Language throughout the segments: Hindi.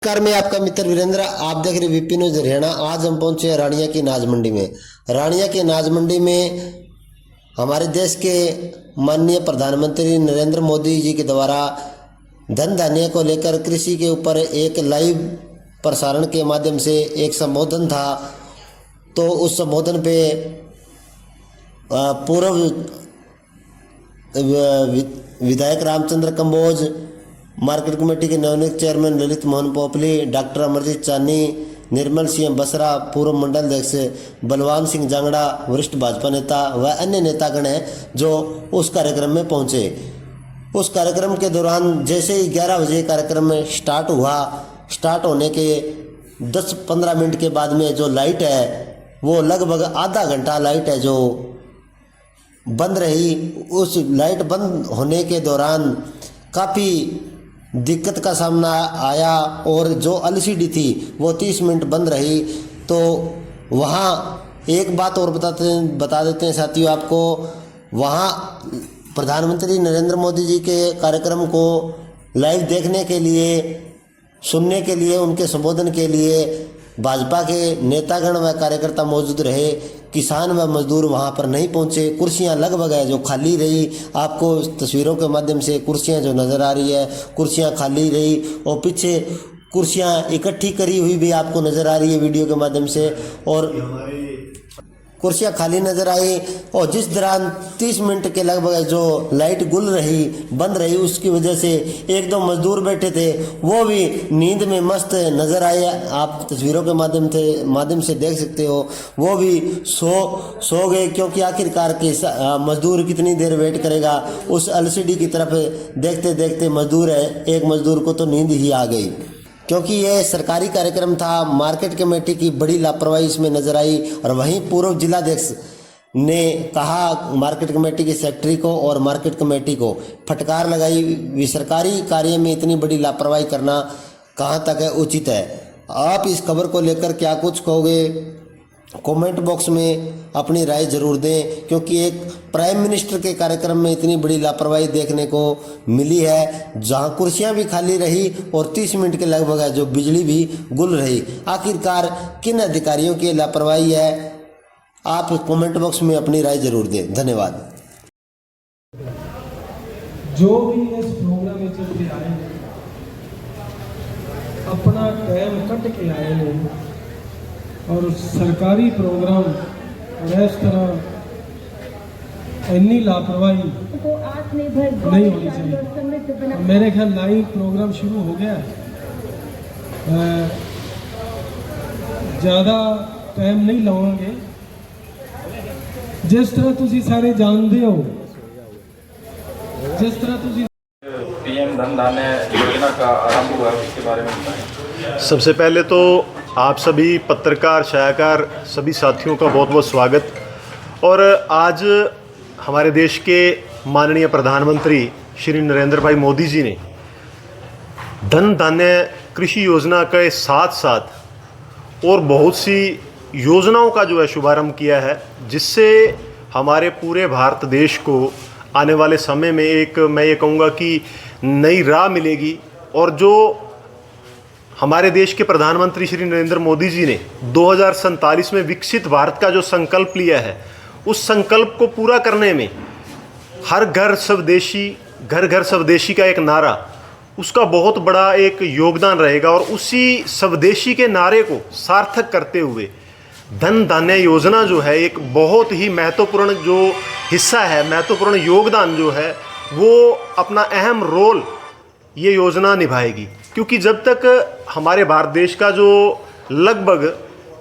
नमस्कार, मैं आपका मित्र वीरेंद्र। आप देख रहे वीपी न्यूज हरियाणा। आज हम पहुंचे हैं रानिया की नाज मंडी में। रानिया की नाज मंडी में हमारे देश के माननीय प्रधानमंत्री नरेंद्र मोदी जी के द्वारा धन धान्य को लेकर कृषि के ऊपर एक लाइव प्रसारण के माध्यम से एक संबोधन था। तो उस संबोधन पे पूर्व विधायक रामचंद्र कंबोज, मार्केट कमेटी के नवनियुक्त चेयरमैन ललित मोहन पोपली, डॉक्टर अमरजीत चानी, निर्मल सिंह बसरा, पूर्व मंडल अध्यक्ष बलवान सिंह जांगड़ा, वरिष्ठ भाजपा नेता व अन्य नेतागण हैं जो उस कार्यक्रम में पहुंचे। उस कार्यक्रम के दौरान जैसे ही 11 बजे कार्यक्रम में स्टार्ट होने के 10-15 मिनट के बाद में जो लाइट है वो लगभग आधा घंटा लाइट है जो बंद रही। उस लाइट बंद होने के दौरान काफ़ी दिक्कत का सामना आया और जो एलसीडी थी वो 30 मिनट बंद रही। तो वहाँ एक बात और बता देते हैं साथियों आपको, वहाँ प्रधानमंत्री नरेंद्र मोदी जी के कार्यक्रम को लाइव देखने के लिए, सुनने के लिए, उनके संबोधन के लिए भाजपा के नेतागण व कार्यकर्ता मौजूद रहे। किसान व मजदूर वहां पर नहीं पहुंचे। कुर्सियां लगभग है जो खाली रही। आपको तस्वीरों के माध्यम से कुर्सियां जो नज़र आ रही है, कुर्सियां खाली रही और पीछे कुर्सियां इकट्ठी करी हुई भी आपको नज़र आ रही है वीडियो के माध्यम से। और कुर्सियां खाली नज़र आई और जिस दौरान 30 मिनट के लगभग जो लाइट बंद रही, उसकी वजह से एक दो मजदूर बैठे थे वो भी नींद में मस्त नज़र आए। आप तस्वीरों के माध्यम से देख सकते हो, वो भी सो गए, क्योंकि आखिरकार के मजदूर कितनी देर वेट करेगा। उस एलसीडी की तरफ देखते देखते एक मजदूर को तो नींद ही आ गई, क्योंकि यह सरकारी कार्यक्रम था। मार्केट कमेटी की बड़ी लापरवाही इसमें नजर आई। और वहीं पूर्व जिलाध्यक्ष ने कहा मार्केट कमेटी के सेक्रेटरी को और मार्केट कमेटी को फटकार लगाई, सरकारी कार्य में इतनी बड़ी लापरवाही करना कहाँ तक है उचित है। आप इस खबर को लेकर क्या कुछ कहोगे, कमेंट बॉक्स में अपनी राय जरूर दें, क्योंकि एक प्राइम मिनिस्टर के कार्यक्रम में इतनी बड़ी लापरवाही देखने को मिली है, जहां कुर्सियां भी खाली रही और 30 मिनट के लगभग है जो बिजली भी गुल रही। आखिरकार किन अधिकारियों की लापरवाही है, आप कमेंट बॉक्स में अपनी राय जरूर दें। धन्यवाद। जो भी इस प्रोग्राम में आए अपना टाइम कट के आए हैं और सरकारी प्रोग्राम और इस तरह इतनी लापरवाही नहीं होनी चाहिए। मेरे ख्याल लाइव प्रोग्राम शुरू हो गया। ज़्यादा टाइम नहीं लगाएंगे। जिस तरह तुसी सारे जानते हो, जिस तरह तुसी पीएम धन धान्य योजना का आरंभ हुआ है, उसके बारे में बताएं। सबसे पहले तो आप सभी पत्रकार, छायाकार, सभी साथियों का बहुत बहुत स्वागत। और आज हमारे देश के माननीय प्रधानमंत्री श्री नरेंद्र भाई मोदी जी ने धन धान्य कृषि योजना के साथ साथ और बहुत सी योजनाओं का जो है शुभारंभ किया है, जिससे हमारे पूरे भारत देश को आने वाले समय में एक, मैं ये कहूँगा कि नई राह मिलेगी। और जो हमारे देश के प्रधानमंत्री श्री नरेंद्र मोदी जी ने 2047 में विकसित भारत का जो संकल्प लिया है, उस संकल्प को पूरा करने में हर घर स्वदेशी का एक नारा, उसका बहुत बड़ा एक योगदान रहेगा। और उसी स्वदेशी के नारे को सार्थक करते हुए धन धान्य योजना जो है एक बहुत ही महत्वपूर्ण जो हिस्सा है, महत्वपूर्ण योगदान जो है, वो अपना अहम रोल ये योजना निभाएगी। क्योंकि जब तक हमारे भारत देश का जो लगभग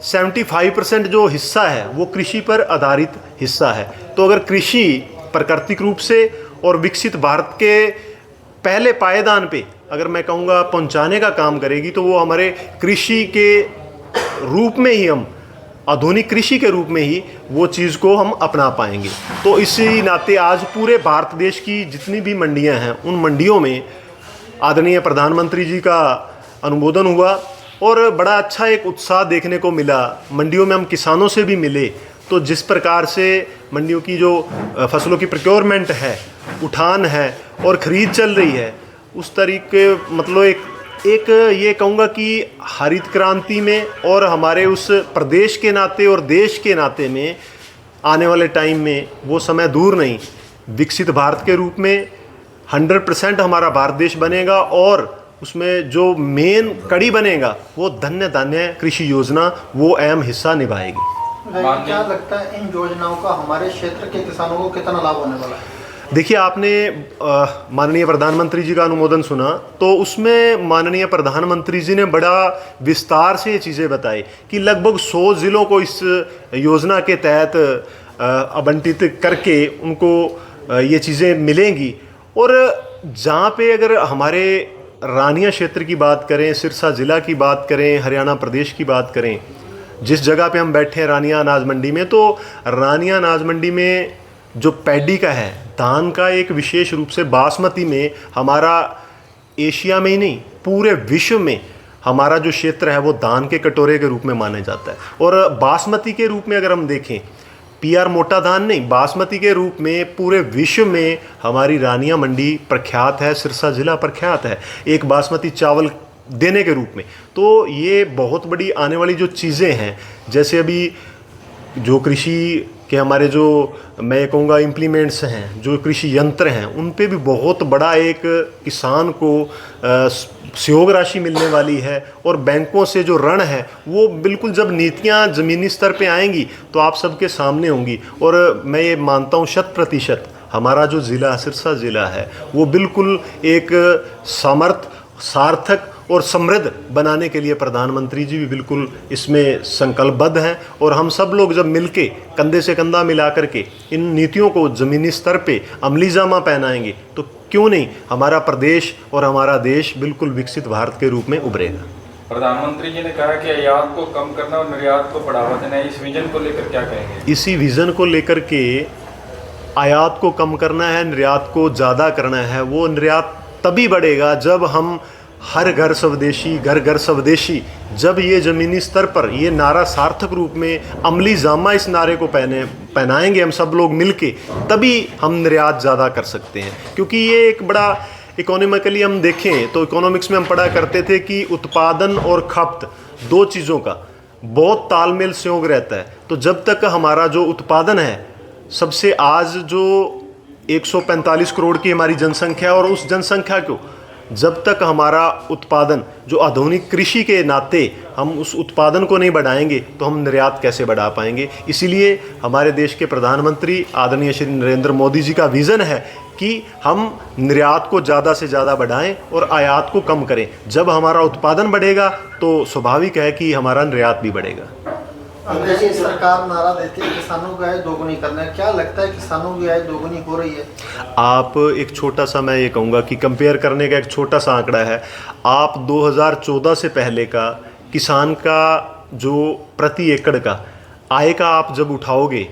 75% जो हिस्सा है वो कृषि पर आधारित हिस्सा है, तो अगर कृषि प्राकृतिक रूप से और विकसित भारत के पहले पायदान पे अगर मैं कहूँगा पहुँचाने का काम करेगी, तो वो हमारे कृषि के रूप में ही, हम आधुनिक कृषि के रूप में ही वो चीज़ को हम अपना पाएंगे। तो इसी नाते आज पूरे भारत देश की जितनी भी मंडियाँ हैं, उन मंडियों में आदरणीय प्रधानमंत्री जी का अनुमोदन हुआ और बड़ा अच्छा एक उत्साह देखने को मिला। मंडियों में हम किसानों से भी मिले, तो जिस प्रकार से मंडियों की जो फसलों की प्रोक्योरमेंट है, उठान है और ख़रीद चल रही है, उस तरीके मतलब एक एक ये कहूँगा कि हरित क्रांति में और हमारे उस प्रदेश के नाते और देश के नाते में आने वाले टाइम में वो समय दूर नहीं, विकसित भारत के रूप में 100% हमारा भारत देश बनेगा और उसमें जो मेन कड़ी बनेगा वो धन्य धान्य कृषि योजना वो अहम हिस्सा निभाएगी। क्या लगता है इन योजनाओं का हमारे क्षेत्र के किसानों को कितना लाभ होने वाला है? देखिए, आपने माननीय प्रधानमंत्री जी का अनुमोदन सुना तो उसमें माननीय प्रधानमंत्री जी ने बड़ा विस्तार से ये चीज़ें बताई कि लगभग 100 ज़िलों को इस योजना के तहत आवंटित करके उनको ये चीज़ें मिलेंगी। और जहाँ पे अगर हमारे रानिया क्षेत्र की बात करें, सिरसा ज़िला की बात करें, हरियाणा प्रदेश की बात करें, जिस जगह पे हम बैठे हैं रानिया अनाज मंडी में, तो रानिया अनाज मंडी में जो पैडी का है, धान का, एक विशेष रूप से बासमती में हमारा एशिया में ही नहीं पूरे विश्व में हमारा जो क्षेत्र है वो धान के कटोरे के रूप में माना जाता है। और बासमती के रूप में अगर हम देखें, PR मोटा धान नहीं, बासमती के रूप में पूरे विश्व में हमारी रानिया मंडी प्रख्यात है, सिरसा ज़िला प्रख्यात है एक बासमती चावल देने के रूप में। तो ये बहुत बड़ी आने वाली जो चीज़ें हैं, जैसे अभी जो कृषि के हमारे जो मैं कहूँगा इम्प्लीमेंट्स हैं, जो कृषि यंत्र हैं, उन पे भी बहुत बड़ा एक किसान को सहयोग राशि मिलने वाली है। और बैंकों से जो ऋण है वो बिल्कुल जब नीतियाँ ज़मीनी स्तर पे आएंगी तो आप सबके सामने होंगी। और मैं ये मानता हूँ 100% हमारा जो ज़िला सिरसा ज़िला है वो बिल्कुल एक समर्थ, सार्थक और समृद्ध बनाने के लिए प्रधानमंत्री जी भी बिल्कुल इसमें संकल्पबद्ध हैं। और हम सब लोग जब मिलके कंधे से कंधा मिला करके इन नीतियों को ज़मीनी स्तर पे अमली जामा पहनाएंगे तो क्यों नहीं हमारा प्रदेश और हमारा देश बिल्कुल विकसित भारत के रूप में उभरेगा। प्रधानमंत्री जी ने कहा कि आयात को कम करना और निर्यात को बढ़ावा देना है, इस विजन को लेकर क्या कहेंगे? इसी विज़न को लेकर के आयात को कम करना है, निर्यात को ज़्यादा करना है। वो निर्यात तभी बढ़ेगा जब हम हर घर स्वदेशी, घर घर स्वदेशी, जब ये ज़मीनी स्तर पर ये नारा सार्थक रूप में अमली जामा इस नारे को पहनाएंगे हम सब लोग मिलके, तभी हम निर्यात ज़्यादा कर सकते हैं। क्योंकि ये एक बड़ा इकोनॉमिकली हम देखें तो इकोनॉमिक्स में हम पढ़ा करते थे कि उत्पादन और खपत दो चीज़ों का बहुत तालमेल संयोग रहता है। तो जब तक हमारा जो उत्पादन है, सबसे आज जो 145 करोड़ की हमारी जनसंख्या, और उस जनसंख्या को जब तक हमारा उत्पादन जो आधुनिक कृषि के नाते हम उस उत्पादन को नहीं बढ़ाएंगे तो हम निर्यात कैसे बढ़ा पाएंगे। इसीलिए हमारे देश के प्रधानमंत्री आदरणीय श्री नरेंद्र मोदी जी का विज़न है कि हम निर्यात को ज़्यादा से ज़्यादा बढ़ाएं और आयात को कम करें। जब हमारा उत्पादन बढ़ेगा तो स्वाभाविक है कि हमारा निर्यात भी बढ़ेगा। अंग्रेजी सरकार नारा देती है किसानों की आय दोगुनी करना है, क्या लगता है किसानों की आय दोगुनी हो रही है? आप एक छोटा सा, मैं ये कहूँगा कि कंपेयर करने का एक छोटा सा आंकड़ा है। आप 2014 से पहले का किसान का जो प्रति एकड़ का आय का आप जब उठाओगे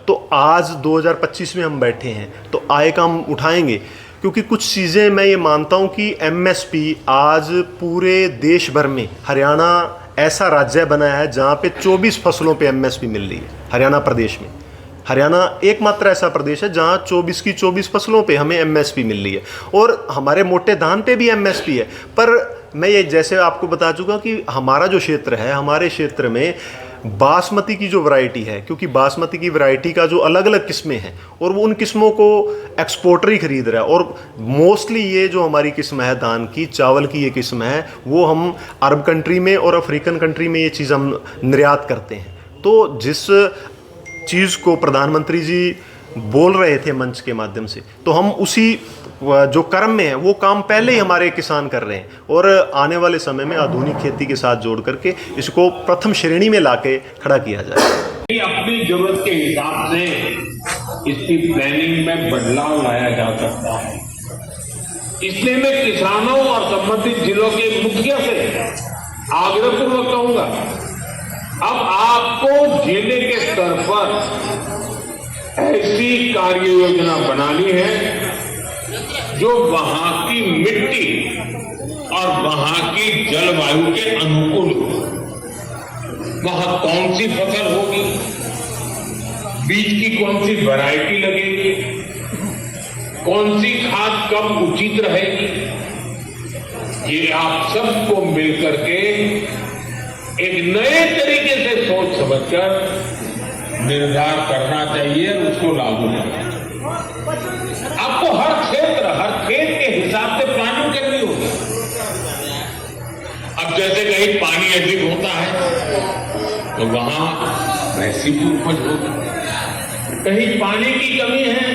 तो आज 2025 में हम बैठे हैं तो आय का हम उठाएंगे। क्योंकि कुछ चीज़ें मैं ये मानता हूँ कि MSP आज पूरे देश भर में, हरियाणा ऐसा राज्य बनाया है जहाँ पे 24 फसलों पे MSP मिल रही है। हरियाणा प्रदेश में, हरियाणा एकमात्र ऐसा प्रदेश है जहाँ 24 की 24 फसलों पे हमें MSP मिल रही है। और हमारे मोटे धान पे भी MSP है। पर मैं ये जैसे आपको बता चुका कि हमारा जो क्षेत्र है, हमारे क्षेत्र में बासमती की जो वैरायटी है, क्योंकि बासमती की वैरायटी का जो अलग अलग किस्में हैं और वो उन किस्मों को एक्सपोर्टर ही खरीद रहा है। और मोस्टली ये जो हमारी किस्म है धान की, चावल की ये किस्म है, वो हम अरब कंट्री में और अफ्रीकन कंट्री में ये चीज़ हम निर्यात करते हैं। तो जिस चीज़ को प्रधानमंत्री जी बोल रहे थे मंच के माध्यम से, तो हम उसी जो कर्म में है वो काम पहले ही हमारे किसान कर रहे हैं। और आने वाले समय में आधुनिक खेती के साथ जोड़ करके इसको प्रथम श्रेणी में लाके खड़ा किया जाए। अपनी जरूरत के हिसाब से इसकी प्लानिंग में बदलाव लाया जा सकता है। इसलिए मैं किसानों और संबंधित जिलों के मुखिया से आग्रहपूर्वक कहूंगा, अब आपको जिले के स्तर पर ऐसी कार्य योजना बनानी है जो वहां की मिट्टी और वहां की जलवायु के अनुकूल हो। वहां कौन सी फसल होगी, बीज की कौन सी वैरायटी लगेगी, कौन सी खाद कब उचित रहेगी, ये आप सबको मिलकर के एक नए तरीके से सोच समझकर निर्धार करना चाहिए और उसको लागू करना। आपको हर क्षेत्र, हर खेत के हिसाब से प्लानिंग करनी होगी। अब जैसे कहीं पानी अधिक होता है तो वहां वैसी भी उपज होगी, कहीं पानी की कमी है